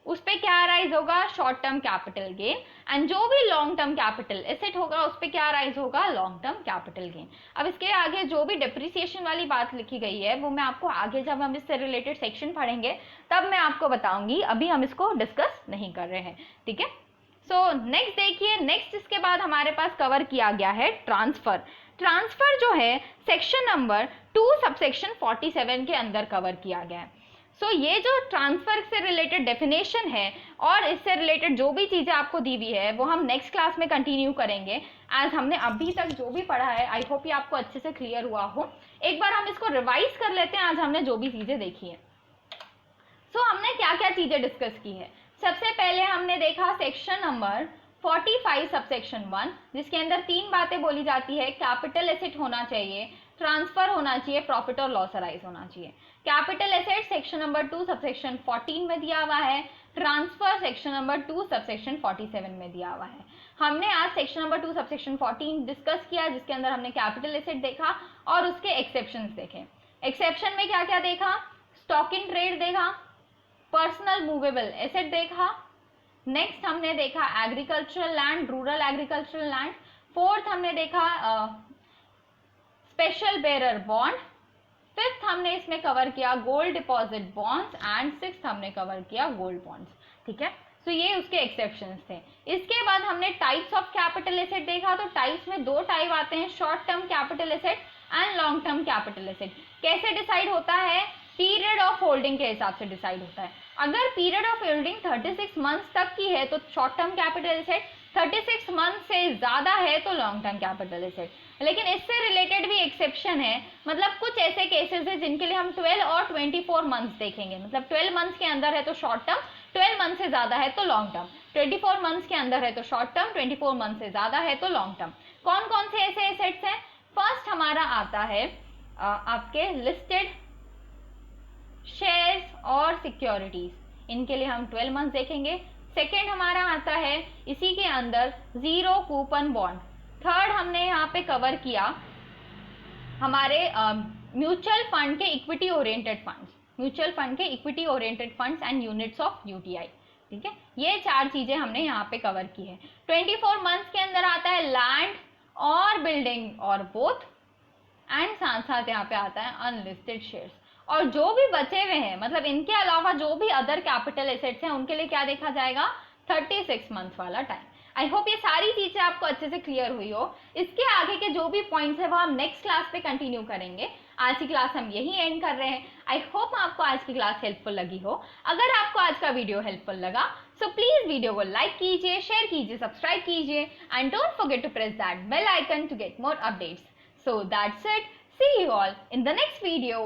उस पे क्या राइज होगा, short term capital gain, and जो भी लॉन्ग टर्म कैपिटल एसेट होगा उस पे क्या राइज होगा, लॉन्ग टर्म कैपिटल गेन। अब इसके आगे जो भी डिप्रिसिएशन वाली बात लिखी गई है वो मैं आपको आगे जब हम इससे रिलेटेड सेक्शन पढ़ेंगे तब मैं आपको बताऊंगी, अभी हम इसको डिस्कस नहीं कर रहे हैं, ठीक है। नेक्स्ट देखिए, नेक्स्ट इसके बाद हमारे पास कवर किया गया है ट्रांसफर। ट्रांसफर जो है सेक्शन नंबर 2 सबसेक्शन 47 के अंदर कवर किया गया है। ये जो ट्रांसफर से रिलेटेड डेफिनेशन है और इससे रिलेटेड जो भी चीजें आपको दी हुई है वो हम नेक्स्ट क्लास में कंटिन्यू करेंगे। एज हमने अभी तक जो भी पढ़ा है आई होप ये आपको अच्छे से क्लियर हुआ हो। एक बार हम इसको रिवाइज कर लेते हैं, आज हमने जो भी चीजें देखी है। हमने क्या क्या चीजें डिस्कस की है। सबसे पहले हमने देखा सेक्शन नंबर 45 सबसेक्शन 1, जिसके अंदर 3 बातें बोली जाती है, कैपिटल एसेट होना चाहिए, ट्रांसफर होना चाहिए, प्रॉफिट और लॉस अराइज होना चाहिए। Capital asset section number 2 subsection 14 में दिया हुआ है, ट्रांसफर सेक्शन नंबर 2 सबसेक्शन 47 में दिया हुआ है। हमने आज सेक्शन नंबर 2 सबसेक्शन 14 डिस्कस किया, जिसके अंदर हमने कैपिटल एसेट देखा और उसके एक्सेप्शंस देखे। एक्सेप्शन में क्या क्या देखा? स्टॉक इन ट्रेड देखा, पर्सनल मूवेबल एसेट देखा, नेक्स्ट हमने देखा agricultural land, rural agricultural land, fourth हमने देखा स्पेशल बेरर बॉन्ड, फिफ्थ हमने इसमें कवर किया gold deposit bonds and sixth हमने कवर किया गोल्ड बॉन्ड्स। ठीक है, तो ये उसके एक्सेप्शंस थे। इसके बाद हमने टाइप्स ऑफ कैपिटल एसेट देखा। तो टाइप्स में दो टाइप आते हैं, short term capital asset and long term capital asset. कैसे डिसाइड होता है? पीरियड ऑफ होल्डिंग के हिसाब से डिसाइड होता है। अगर पीरियड ऑफ होल्डिंग 36 मंथ्स तक की है तो short term capital asset, 36 month से ज्यादा है तो लॉन्ग टर्म कैपिटल एसेट। लेकिन इससे रिलेटेड भी एक्सेप्शन है, मतलब कुछ ऐसे केसेस है जिनके लिए हम 12 और 24 मंथ्स देखेंगे। मतलब 12 मंथ्स के अंदर है तो शॉर्ट टर्म, 12 मंथ से ज्यादा है तो लॉन्ग टर्म, 24 मंथ्स के अंदर है तो शॉर्ट टर्म, 24 मंथ से ज्यादा है तो लॉन्ग टर्म। कौन कौन से ऐसे एसेट्स हैं? फर्स्ट हमारा आता है आपके लिस्टेड शेयर्स और सिक्योरिटीज, इनके लिए हम 12 मंथ देखेंगे। सेकेंड हमारा आता है इसी के अंदर जीरो कूपन बॉन्ड। थर्ड हमने यहाँ पे कवर किया हमारे म्यूचुअल फंड के equity oriented funds, mutual fund के equity oriented funds and units of UTI. ठीक है, ये चार चीजें हमने यहाँ पे कवर की है। 24 मंथ्स के अंदर आता है लैंड और बिल्डिंग और बोथ, एंड साथ साथ यहाँ पे आता है अनलिस्टेड शेयर्स। और जो भी बचे हुए हैं, मतलब इनके अलावा जो भी अदर कैपिटल एसेट्स हैं, उनके लिए क्या देखा जाएगा? 36 मंथ वाला टाइम। आई होप ये सारी चीजें आपको अच्छे से क्लियर हुई हो। इसके आगे के जो भी पॉइंट्स है वो हम नेक्स्ट क्लास पे कंटिन्यू करेंगे। आज की क्लास हम यही एंड कर रहे हैं। आई होप आपको आज की क्लास हेल्पफुल लगी हो। अगर आपको आज का वीडियो हेल्पफुल लगा सो प्लीज वीडियो को लाइक कीजिए, शेयर कीजिए, सब्सक्राइब कीजिए and don't forget to press that bell icon to get more updates. So that's it. See you all in the next video.